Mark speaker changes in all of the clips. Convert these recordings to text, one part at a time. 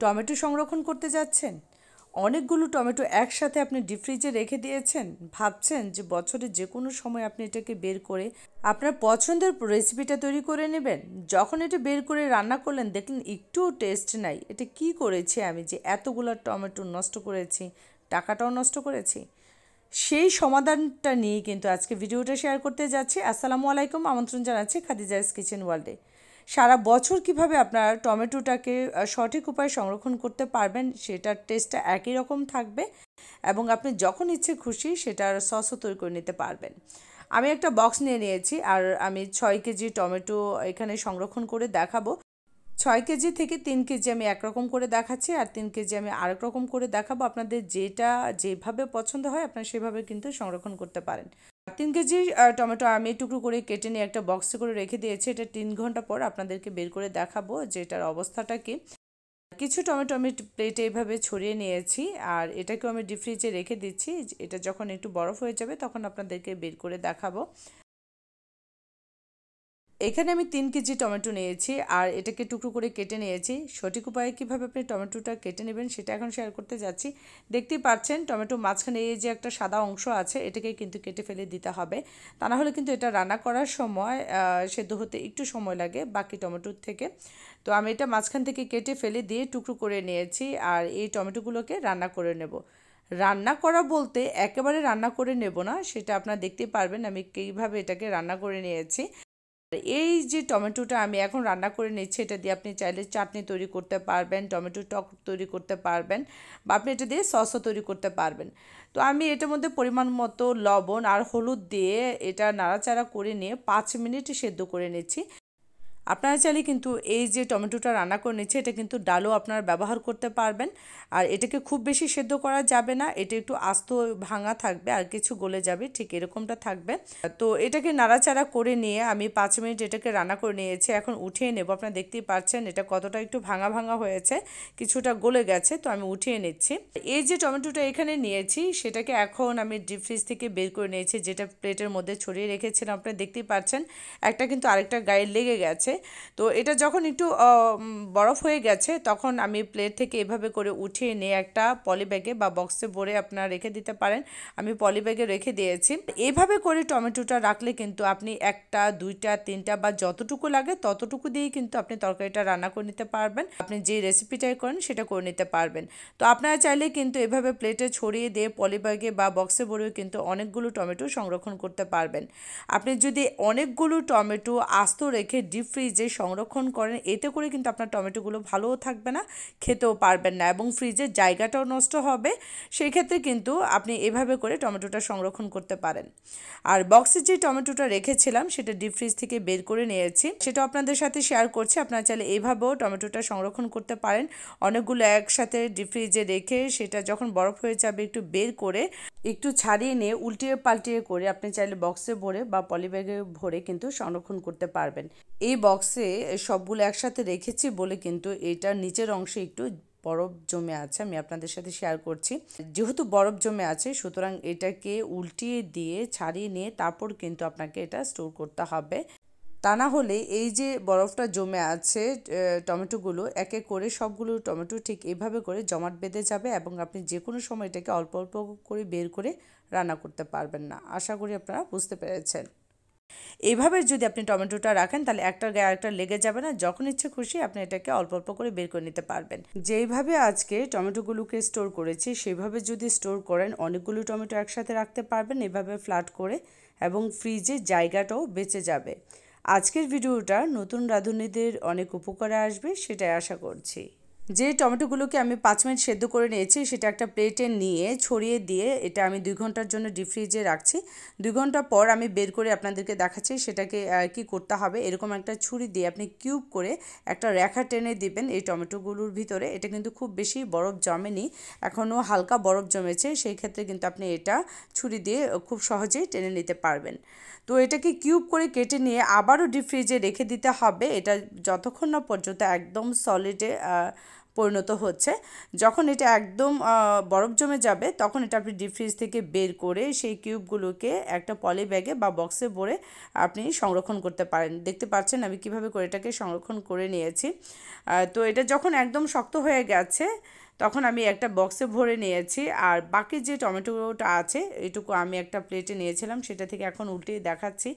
Speaker 1: Tomato সংরক্ষণ করতে যাচ্ছেন, অনেকগুলো টমেটো একসাথে আপনি ডিপ ফ্রিজে রেখে দিয়েছেন, ভাবছেন যে বছরের যে কোনো সময় আপনি এটাকে বের করে আপনার পছন্দের রেসিপিটা তৈরি করে নেবেন। যখন এটা বের করে রান্না করলেন দেখলেন একটুও টেস্ট নাই, এটা কি করেছি আমি যে এতগুলো টমেটো নষ্ট করেছি, টাকাটাও নষ্ট করেছি। সেই সমাধানটা নিয়ে কিন্তু আজকে ভিডিওটা শেয়ার করতে যাচ্ছি। আসসালামু আলাইকুম, আমন্ত্রণ জানাচ্ছি খাদিজাস কিচেন ওয়ার্ল্ডে। সারা বছর কিভাবে আপনারা টমেটোটাকে সঠিক উপায়ে সংরক্ষণ করতে পারবেন, সেটার টেস্টটা একই রকম থাকবে এবং আপনি যখন ইচ্ছে খুশি সেটার সসও তৈরি করে নিতে পারবেন। আমি একটা বক্স নিয়ে নিয়েছি আর আমি 6 কেজি টমেটো এখানে সংরক্ষণ করে দেখাবো। 6 কেজি থেকে 3 কেজি আমি একরকম করে দেখাচ্ছি আর 3 কেজি আমি আরেক রকম করে দেখাবো। আপনাদের যেটা যেভাবে পছন্দ হয় আপনারা সেভাবে কিন্তু সংরক্ষণ করতে পারেন। 3 কেজি টমেটো আমি টুকরো করে কেটে নিয়ে একটা বক্সে করে রেখে দিয়েছি। এটা 3 ঘন্টা পর আপনাদেরকে বের করে দেখাবো যে এটার অবস্থাটা কি। কিছু টমেটো আমি প্লেটে এভাবে ছড়িয়ে নিয়েছি আর এটাকেও আমি ডিপ ফ্রিজে রেখে দিচ্ছি। এটা যখন একটু বরফ হয়ে যাবে তখন আপনাদেরকে বের করে দেখাবো। এখানে আমি 3 কেজি টমেটো নিয়েছি আর এটাকে টুকরো করে কেটে নিয়েছি। সঠিক উপায়ে কীভাবে আপনি টমেটোটা কেটে নেবেন সেটা এখন শেয়ার করতে যাচ্ছি। দেখতেই পাচ্ছেন টমেটো মাঝখানে এই যে একটা সাদা অংশ আছে, এটাকে কিন্তু কেটে ফেলে দিতে হবে, তা না হলে কিন্তু এটা রান্না করার সময় সেদ্ধ হতে একটু সময় লাগে বাকি টমেটোর থেকে। তো আমি এটা মাঝখান থেকে কেটে ফেলে দিয়ে টুকরো করে নিয়েছি আর এই টমেটোগুলোকে রান্না করে নেব। রান্না করা বলতে একেবারে রান্না করে নেব না, সেটা আপনারা দেখতেই পারবেন আমি কীভাবে এটাকে রান্না করে নিয়েছি। এই যে টমেটোটা আমি এখন রান্না করে নিচ্ছি, এটা দিয়ে আপনি চাইলে চাটনি তৈরি করতে পারবেন, টমেটো টক তৈরি করতে পারবেন বা আপনি এটা দিয়ে সসও তৈরি করতে পারবেন। তো আমি এটার মধ্যে পরিমাণ মতো লবণ আর হলুদ দিয়ে এটা নাড়াচাড়া করে নিয়ে 5 মিনিট সেদ্ধ করে নিচ্ছি। আপনারা চাইলে কিন্তু এই যে টমেটোটা রান্না করে নিচ্ছে এটা কিন্তু ডালও আপনারা ব্যবহার করতে পারবেন। আর এটাকে খুব বেশি সেদ্ধ করা যাবে না, এটা একটু আস্ত ভাঙা থাকবে আর কিছু গলে যাবে, ঠিক এরকমটা থাকবে। তো এটাকে নাড়াচাড়া করে নিয়ে আমি 5 মিনিট এটাকে রান্না করে নিয়েছি। এখন উঠিয়ে নেব। আপনারা দেখতেই পাচ্ছেন এটা কতটা একটু ভাঙা ভাঙা হয়েছে, কিছুটা গলে গেছে, তো আমি উঠিয়ে নিচ্ছি। এই যে টমেটোটা এখানে নিয়েছি সেটাকে এখন আমি ডিপ ফ্রিজ থেকে বের করে নিয়েছি, যেটা প্লেটের মধ্যে ছড়িয়ে রেখেছিলাম। আপনারা দেখতেই পাচ্ছেন একটা কিন্তু আরেকটা গায়ে লেগে গেছে। তো এটা যখন একটু বরফ হয়ে গেছে তখন আমি প্লেট থেকে এভাবে করে উঠিয়ে নিয়ে একটা পলি ব্যাগে বা বক্সে ভরে আপনারা রেখে দিতে পারেন। আমি পলি ব্যাগে রেখে দিয়েছি। এইভাবে করে টমেটোটা রাখলে কিন্তু আপনি একটা, দুইটা, তিনটা বা যতটুকু লাগে ততটুকু দিয়েই কিন্তু আপনি তরকারিটা রান্না করে নিতে পারবেন। আপনি যে রেসিপিটাই করেন সেটা করে নিতে পারবেন। তো আপনারা চাইলে কিন্তু এভাবে প্লেটে ছড়িয়ে দিয়ে পলি ব্যাগে বা বক্সে ভরেও কিন্তু অনেকগুলো টমেটো সংরক্ষণ করতে পারবেন। আপনি যদি অনেকগুলো টমেটো আস্ত রেখে ডিপ ফ্রিজে সংরক্ষণ করেন, এতে করে কিন্তু আপনার টমেটোগুলো ভালোও থাকবে না, খেতেও পারবেন না এবং ফ্রিজের জায়গাটাও নষ্ট হবে। সেই ক্ষেত্রে কিন্তু আপনি এভাবে করে টমেটোটা সংরক্ষণ করতে পারেন। আর বক্সে যে টমেটোটা রেখেছিলাম সেটা ডিপ ফ্রিজ থেকে বের করে নিয়েছি, সেটা আপনাদের সাথে শেয়ার করছি। আপনারা চাইলে এইভাবেও টমেটোটা সংরক্ষণ করতে পারেন। অনেকগুলো একসাথে ডিপ ফ্রিজে রেখে সেটা যখন বরফ হয়ে যাবে একটু বের করে একটু ছাড়িয়ে নিয়ে উল্টিয়ে পাল্টিয়ে করে আপনি চাইলে বক্সে ভরে বা পলিব্যাগে ভরে কিন্তু সংরক্ষণ করতে পারবেন। এই বক্সে সবগুলো একসাথে রেখেছি বলে কিন্তু এটার নিচের অংশে একটু বরফ জমে আছে, আমি আপনাদের সাথে শেয়ার করছি। যেহেতু বরফ জমে আছে সুতরাং এটাকে উল্টিয়ে দিয়ে ছাড়িয়ে নিয়ে তারপর কিন্তু আপনাকে এটা স্টোর করতে হবে, তা না হলে এই যে বরফটা জমে আছে টমেটোগুলো এক এক করে সবগুলো টমেটো ঠিক এইভাবে করে জমাট বেঁধে যাবে এবং আপনি যে কোনো সময় এটাকে অল্প অল্প করে বের করে রান্না করতে পারবেন না। আশা করি আপনারা বুঝতে পেরেছেন। এইভাবে যদি আপনি টমেটোটা রাখেন তাহলে একটার গায়ে আরেকটা লেগে যাবে না, যখন ইচ্ছে খুশি আপনি এটাকে অল্প অল্প করে বের করে নিতে পারবেন। যেইভাবে আজকে টমেটোগুলোকে স্টোর করেছি সেইভাবে যদি স্টোর করেন অনেকগুলো টমেটো একসাথে রাখতে পারবেন এভাবে ফ্ল্যাট করে এবং ফ্রিজে জায়গাটাও বেঁচে যাবে। আজকের ভিডিওটা নতুন রাঁধুনিদের অনেক উপকারে আসবে সেটাই আশা করছি। যে টমেটোগুলোকে আমি 5 মিনিট সেদ্ধ করে নিয়েছি সেটা একটা প্লেটে নিয়ে ছড়িয়ে দিয়ে এটা আমি 2 ঘন্টার জন্য ডিপ ফ্রিজে রাখছি। 2 ঘন্টা পর আমি বের করে আপনাদেরকে দেখাচ্ছি সেটাকে কি করতে হবে। এরকম একটা ছুরি দিয়ে আপনি কিউব করে একটা রেখা টেনে দিবেন এই টমেটোগুলোর ভিতরে। এটা কিন্তু খুব বেশি বরফ জমেনি, এখনও হালকা বরফ জমেছে, সেই ক্ষেত্রে কিন্তু আপনি এটা ছুরি দিয়ে খুব সহজেই টেনে নিতে পারবেন। তো এটাকে কিউব করে কেটে নিয়ে আবারও ডিপ ফ্রিজে রেখে দিতে হবে, এটা যতক্ষণ না পর্যন্ত একদম সলিডে পরিণত হচ্ছে। যখন এটা একদম বরফ জমে যাবে তখন এটা আপনি ডিপ ফ্রিজ থেকে বের করে সেই কিউবগুলোকে একটা পলি ব্যাগে বা বক্সে ভরে আপনি সংরক্ষণ করতে পারেন। দেখতে পাচ্ছেন আমি কিভাবে করে এটাকে সংরক্ষণ করে নিয়েছি। তো এটা যখন একদম শক্ত হয়ে গেছে তখন আমি একটা বক্সে ভরে নিয়েছি, আর বাকি যে টমেটোটা আছে এইটুকু আমি একটা প্লেটে নিয়েছিলাম, সেটা থেকে এখন উল্টে দেখাচ্ছি।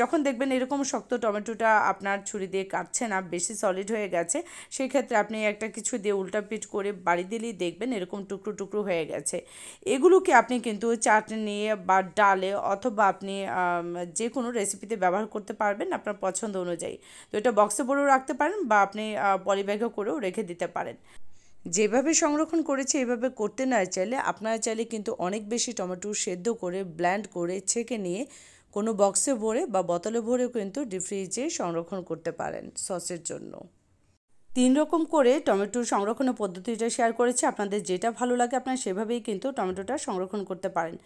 Speaker 1: যখন দেখবেন এরকম শক্ত টমেটোটা আপনার ছুরি দিয়ে কাটছে না, বেশি সলিড হয়ে গেছে, সেই ক্ষেত্রে আপনি একটা কিছু দিয়ে উল্টাপিট করে বাড়ি দিলেই দেখবেন এরকম টুকরো টুকরো হয়ে গেছে। এগুলোকে আপনি কিন্তু চাটনি বা ডালে অথবা আপনি যে কোনো রেসিপিতে ব্যবহার করতে পারবেন আপনার পছন্দ অনুযায়ী। তো এটা বক্সে ভরেও রাখতে পারেন বা আপনি পলিব্যাগও করেও রেখে দিতে পারেন। যেভাবে সংরক্ষণ করেছি এভাবে করতে না চাইলে আপনারা চাইলে কিন্তু অনেক বেশি টমেটো সেদ্ধ করে ব্লেন্ড করে ছেঁকে নিয়ে কোনো বক্সে ভরে বা বোতলে ভরেও কিন্তু ডিপ ফ্রিজে সংরক্ষণ করতে পারেন সসের জন্য। 3 রকম করে টমেটোর সংরক্ষণের পদ্ধতিটা শেয়ার করেছি। আপনাদের যেটা ভালো লাগে আপনারা সেভাবেই কিন্তু টমেটোটা সংরক্ষণ করতে পারেন।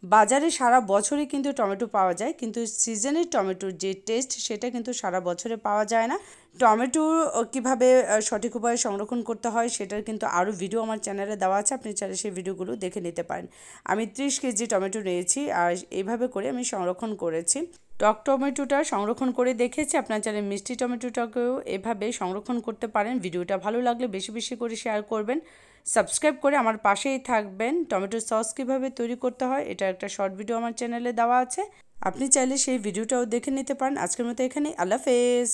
Speaker 1: বাজারে সারা বছরই কিন্তু টমেটো পাওয়া যায়, কিন্তু সিজনের টমেটোর যে টেস্ট সেটা কিন্তু সারা বছরে পাওয়া যায় না। টমেটো কীভাবে সঠিক উপায়ে সংরক্ষণ করতে হয় সেটার কিন্তু আরও ভিডিও আমার চ্যানেলে দেওয়া আছে, আপনি চাইলে সেই ভিডিওগুলো দেখে নিতে পারেন। আমি 30 কেজি টমেটো নিয়েছি আর এইভাবে করে আমি সংরক্ষণ করেছি। টক টমেটোটা সংরক্ষণ করে দেখেছি, আপনার চাইলে মিষ্টি টমেটোটাকেও এভাবে সংরক্ষণ করতে পারেন। ভিডিওটা ভালো লাগলে বেশি বেশি করে শেয়ার করবেন, সাবস্ক্রাইব করে আমার পাশেই থাকবেন। টমেটোর সস কীভাবে তৈরি করতে হয় এটা একটা শর্ট ভিডিও আমার চ্যানেলে দেওয়া আছে, আপনি চাইলে সেই ভিডিওটাও দেখে নিতে পারেন। আজকের মতো এখানেই, আল্লাহ হাফেজ।